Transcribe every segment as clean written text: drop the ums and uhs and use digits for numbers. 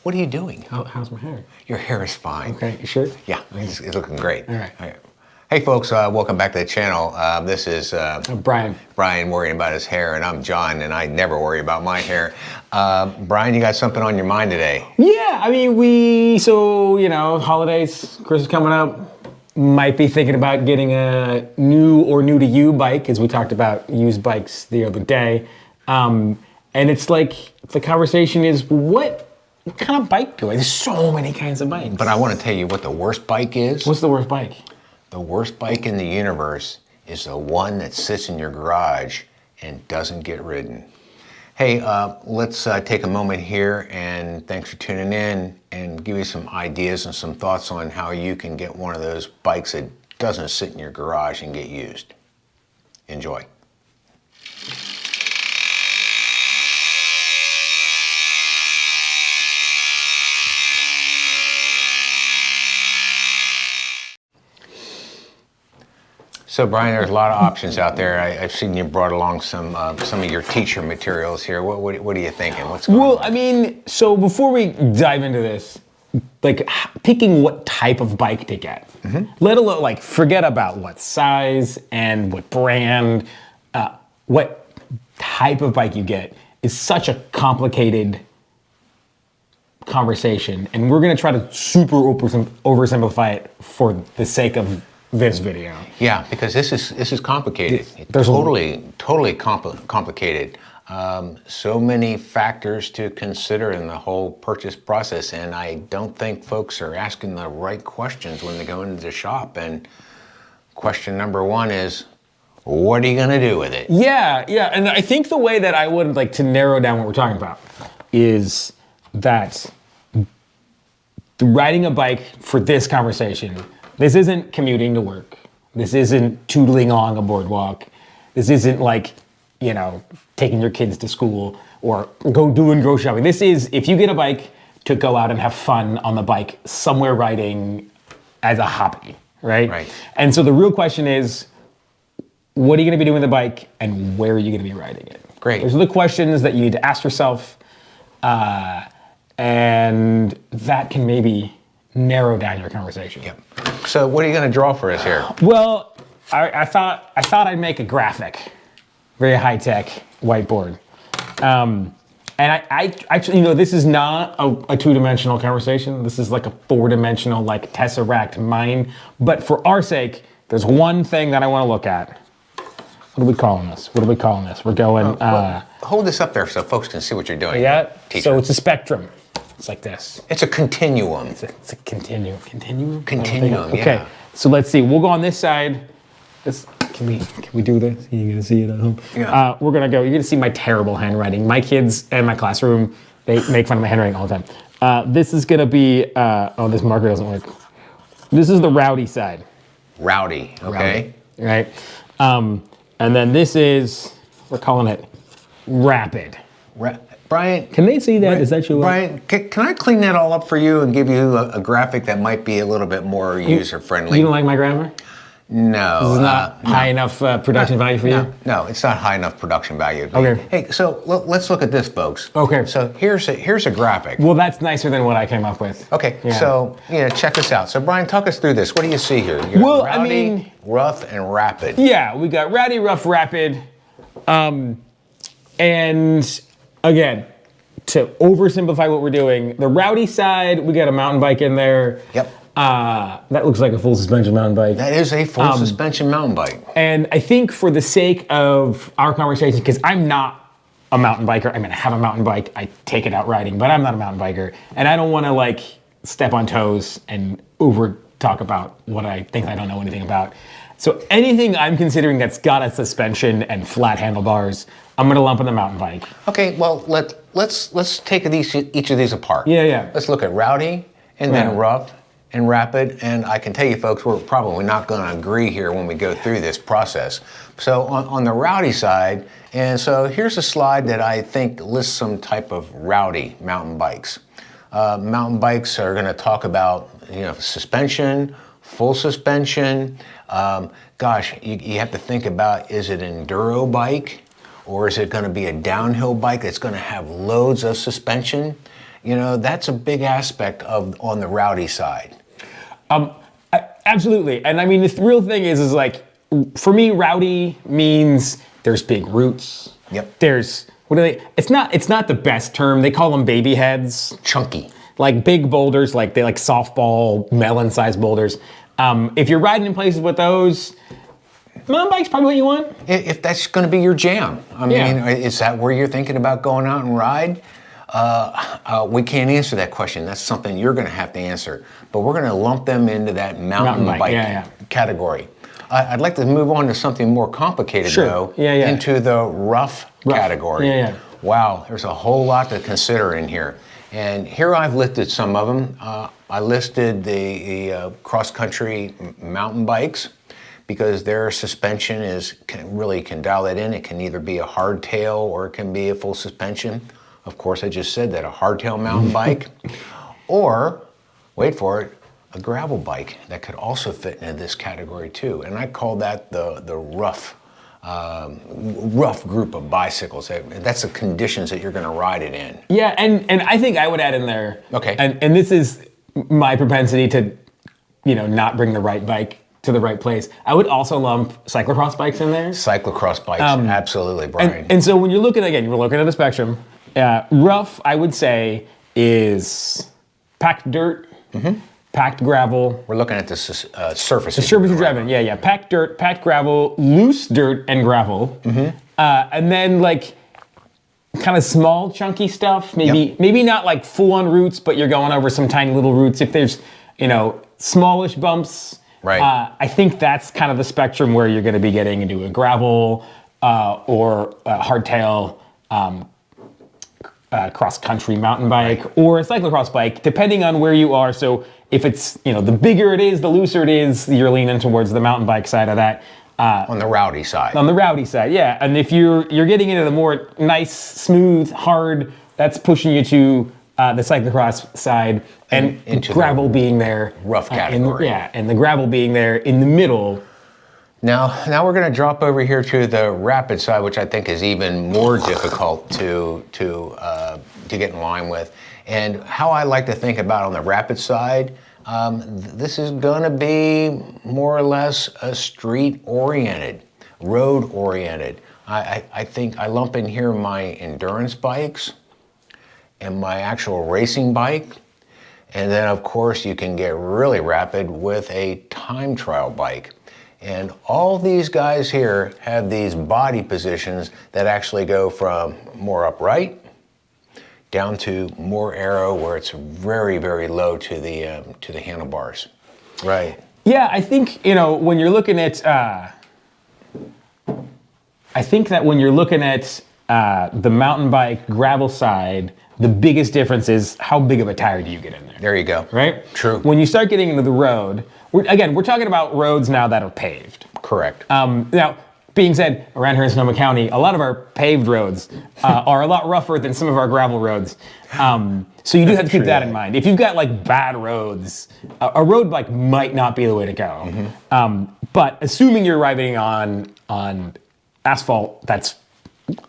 What are you doing? How's my hair? Your hair is fine. Okay, you sure? Yeah, it's looking great. All right. Hey folks, welcome back to the channel. This is Brian. Brian worrying about his hair, and I'm John, and I never worry about my hair. Brian, you got something on your mind today? Yeah, I mean, holidays, Christmas coming up. Might be thinking about getting a new to you bike, as we talked about used bikes the other day. And it's like, the conversation is, what kind of bike do I? There's so many kinds of bikes. But I want to tell you what the worst bike is. What's the worst bike? The worst bike in the universe is the one that sits in your garage and doesn't get ridden. Hey, let's take a moment here, and thanks for tuning in, and give you some ideas and some thoughts on how you can get one of those bikes that doesn't sit in your garage and get used. Enjoy. So Brian, there's a lot of options out there. I've seen you brought along some of your teacher materials here. What are you thinking? What's going on? I mean, so before we dive into this, like picking what type of bike to get, let alone like forget about what size and what brand, what type of bike you get is such a complicated conversation, and we're gonna try to super oversimplify it for the sake of this video. Yeah, because this is complicated. There's totally complicated. So many factors to consider in the whole purchase process, and I don't think folks are asking the right questions when they go into the shop. And question number one is, what are you gonna do with it? Yeah, and I think the way that I would like to narrow down what we're talking about is that riding a bike for this conversation, this isn't commuting to work. This isn't tootling along a boardwalk. This isn't like, taking your kids to school or doing grocery shopping. This is if you get a bike to go out and have fun on the bike somewhere riding as a hobby, right? Right. And so the real question is, what are you gonna be doing with the bike and where are you gonna be riding it? Great. Those are the questions that you need to ask yourself, and that can maybe narrow down your conversation. Yep. So what are you going to draw for us here? Well, I thought I'd make a graphic, very high tech whiteboard, and I actually, this is not a two-dimensional conversation. This is like a four-dimensional, like tesseract mind. But for our sake, there's one thing that I want to look at. What are we calling this? We're going. Hold this up there so folks can see what you're doing. Yeah. Teacher. So it's a spectrum. It's like this. It's a continuum. It's a continuum. Continuum? Continuum, yeah. Okay, so let's see. We'll go on this side. Can we do this? You're gonna see it at home. Yeah. We're gonna go. You're gonna see my terrible handwriting. My kids in my classroom, they make fun of my handwriting all the time. This is gonna be. This marker doesn't work. This is the rowdy side. Rowdy. Okay. Rowdy, right. And then this is. We're calling it rapid. Brian, can they see that? Is that your Brian, can I clean that all up for you and give you a graphic that might be a little bit more user-friendly? You don't like my grammar? No. This is not high enough production value for you? No, it's not high enough production value. Okay. Hey, so let's look at this, folks. Okay. So here's a graphic. Well, that's nicer than what I came up with. Okay, Yeah. so check this out. So Brian, talk us through this. What do you see here? You got rowdy, rough, and rapid. Yeah, we got rowdy, rough, rapid. And again, to oversimplify what we're doing, the rowdy side, we got a mountain bike in there. Yep. That looks like a full suspension mountain bike. That is a full suspension mountain bike. And I think for the sake of our conversation, because I'm not a mountain biker, I mean, I have a mountain bike, I take it out riding, but I'm not a mountain biker. And I don't want to like step on toes and over talk about what I think I don't know anything about. So anything I'm considering that's got a suspension and flat handlebars, I'm gonna lump in the mountain bike. Okay, well let's take each of these apart. Yeah. Let's look at rowdy and then rough and rapid. And I can tell you folks, we're probably not gonna agree here when we go through this process. So on the rowdy side, and so here's a slide that I think lists some type of rowdy mountain bikes. Mountain bikes are gonna talk about suspension, full suspension. Gosh, you have to think about, is it an enduro bike or is it going to be a downhill bike that's going to have loads of suspension? you know, that's a big aspect of on the rowdy side. Absolutely. And I mean, the real thing is like, for me, rowdy means there's big roots. Yep. There's, what are they? It's not the best term. They call them baby heads. Chunky. Like big boulders, like they like softball, melon-sized boulders. If you're riding in places with those, mountain bike's probably what you want. If that's going to be your jam. I mean, is that where you're thinking about going out and ride? We can't answer that question. That's something you're going to have to answer. But we're going to lump them into that mountain bike category. I'd like to move on to something more complicated, though, into the rough category. Wow, there's a whole lot to consider in here. And here I've listed some of them. I listed the cross-country mountain bikes because their suspension can dial it in. It can either be a hardtail or it can be a full suspension. Of course, I just said that, a hardtail mountain bike. Or, wait for it, a gravel bike that could also fit into this category too. And I call that the rough group of bicycles. That's the conditions that you're going to ride it in. Yeah, and I think I would add in there. Okay. And this is my propensity to, not bring the right bike to the right place. I would also lump cyclocross bikes in there. Cyclocross bikes, absolutely, Brian. And so when you're looking at a spectrum, rough, I would say, is packed dirt, packed gravel. We're looking at the surface. The surface you're driving, yeah. Packed dirt, packed gravel, loose dirt and gravel. And then like kind of small chunky stuff, maybe not like full on roots, but you're going over some tiny little roots. If there's, smallish bumps, right. I think that's kind of the spectrum where you're going to be getting into a gravel or a hardtail cross-country mountain bike or a cyclocross bike, depending on where you are. So if it's, the bigger it is, the looser it is, you're leaning towards the mountain bike side of that. On the rowdy side. On the rowdy side, yeah. And if you're getting into the more nice, smooth, hard, that's pushing you to the cyclocross side, and into gravel being there. Rough category. And the gravel being there in the middle. Now we're going to drop over here to the rapid side, which I think is even more difficult to get in line with. And how I like to think about on the rapid side, this is going to be more or less a street-oriented, road-oriented. I think I lump in here my endurance bikes and my actual racing bike. And then, of course, you can get really rapid with a time trial bike. And all these guys here have these body positions that actually go from more upright down to more aero, where it's very, very low to the handlebars. Right. Yeah, I think, when you're looking at, the mountain bike gravel side, the biggest difference is how big of a tire do you get in there. There you go. Right? True. When you start getting into the road, we're talking about roads now that are paved. Correct. Now, being said, around here in Sonoma County, a lot of our paved roads are a lot rougher than some of our gravel roads. So you do have to keep that in mind. If you've got like bad roads, a road bike might not be the way to go. But assuming you're riding on asphalt that's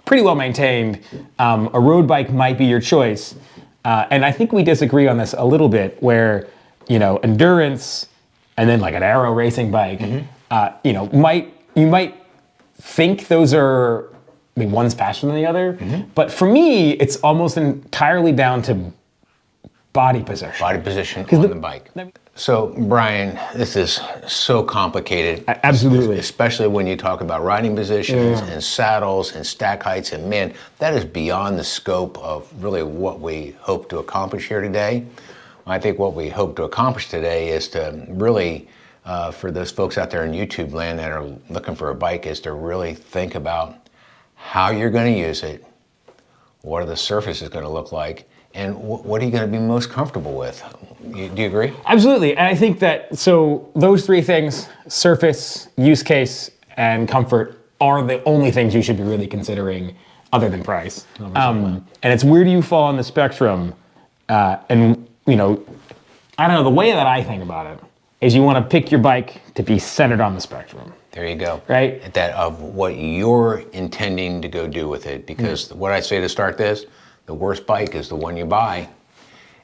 pretty well maintained, a road bike might be your choice. And I think we disagree on this a little bit, where endurance and then like an aero racing bike, you might think those are, one's faster than the other, but for me, it's almost entirely down to body position. Body position on the bike. So, Brian, this is so complicated. Absolutely. Especially when you talk about riding positions and saddles and stack heights, and man, that is beyond the scope of really what we hope to accomplish here today. I think what we hope to accomplish today is to really, for those folks out there in YouTube land that are looking for a bike, is to really think about how you're going to use it, what are the surfaces going to look like, and what are you going to be most comfortable with? Do you agree? Absolutely. And I think that, so those three things, surface, use case, and comfort, are the only things you should be really considering other than price. And it's where do you fall on the spectrum? And, I don't know, the way that I think about it is you want to pick your bike to be centered on the spectrum. There you go. Right? That of what you're intending to go do with it. Because what I say to start this, the worst bike is the one you buy.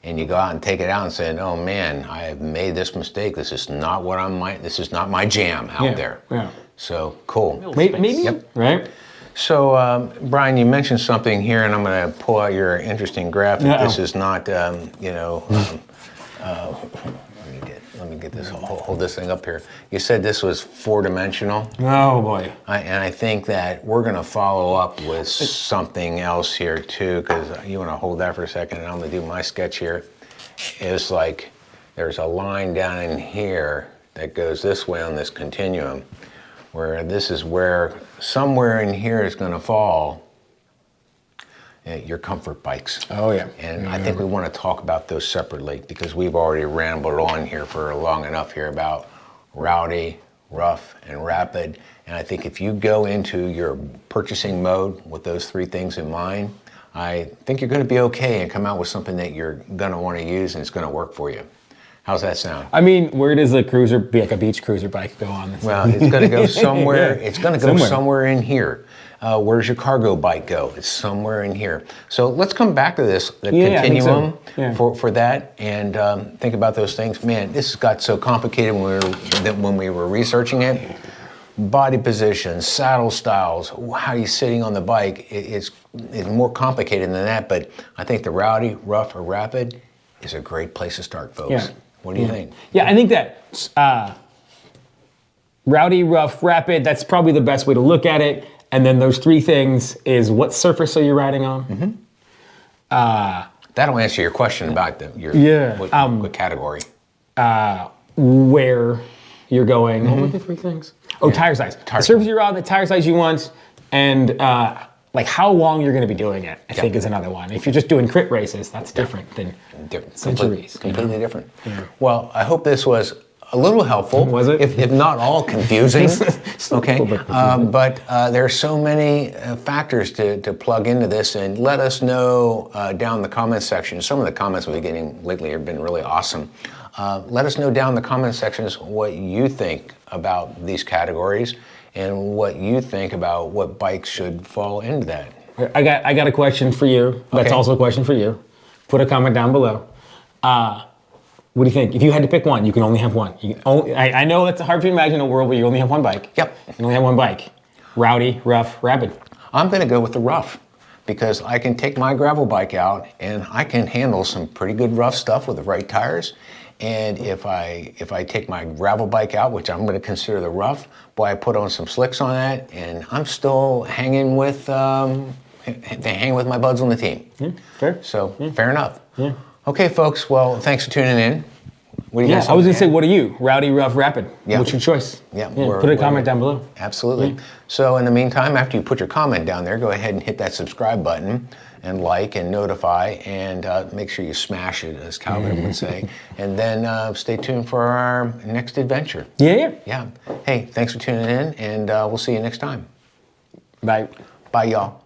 and you go out and take it out and say, oh man, I have made this mistake. This is not this is not my jam out there. Yeah. So cool. Maybe. Yep. Right. So Brian, you mentioned something here, and I'm going to pull out your interesting graphic. Uh-oh. This is not, let me get this, hold this thing up here. You said this was 4-dimensional. Oh boy. And I think that we're going to follow up with something else here too, because you want to hold that for a second, and I'm going to do my sketch here. It's like there's a line down in here that goes this way on this continuum, where this is where somewhere in here is going to fall your comfort bikes. Oh yeah. And I think we want to talk about those separately, because we've already rambled on here for long enough here about rowdy, rough, and rapid. And I think if you go into your purchasing mode with those 3 things in mind, I think you're going to be okay and come out with something that you're going to want to use and it's going to work for you. How's that sound? I mean, where does a cruiser, like a beach cruiser bike, go on this? Well, it's going to go somewhere. Yeah. It's going to go somewhere in here. Where's your cargo bike go? It's somewhere in here. So let's come back to this, the continuum for that, and think about those things. Man, this got so complicated when we were researching it. Body positions, saddle styles, how you're sitting on the bike. It's more complicated than that, but I think the rowdy, rough, or rapid is a great place to start, folks. Yeah. What do you think? Yeah, I think that rowdy, rough, rapid, that's probably the best way to look at it. And then those 3 things is what surface are you riding on? Mm-hmm. That'll answer your question about what category. Where you're going. What were the 3 things? Oh, tire size. The surface you're on, the tire size you want, and like how long you're going to be doing it, I think is another one. If you're just doing crit races, that's different than centuries. Completely different. Yeah. Well, I hope this was a little helpful. Was it? If not all confusing. Okay. But there are so many factors to plug into this, and let us know down in the comments section. Some of the comments we've been getting lately have been really awesome. Let us know down in the comment sections what you think about these categories and what you think about what bikes should fall into that. I got a question for you. That's also a question for you. Put a comment down below. What do you think? If you had to pick one, you can only have one. I know it's hard to imagine a world where you only have one bike. Yep. You can only have one bike. Rowdy, rough, rapid. I'm going to go with the rough, because I can take my gravel bike out and I can handle some pretty good rough stuff with the right tires. And if I take my gravel bike out, which I'm going to consider the rough, boy, I put on some slicks on that, and I'm still hanging with my buds on the team. Yeah, fair. So fair enough. Yeah. Okay, folks. Well, thanks for tuning in. What do you guys I was going to say, what are you? Rowdy, rough, rapid. Yeah. What's your choice? Yeah. Put a comment down below. Absolutely. Yeah. So in the meantime, after you put your comment down there, go ahead and hit that subscribe button and like and notify, and make sure you smash it, as Calvin would say. And then stay tuned for our next adventure. Yeah. Hey, thanks for tuning in, and we'll see you next time. Bye. Bye, y'all.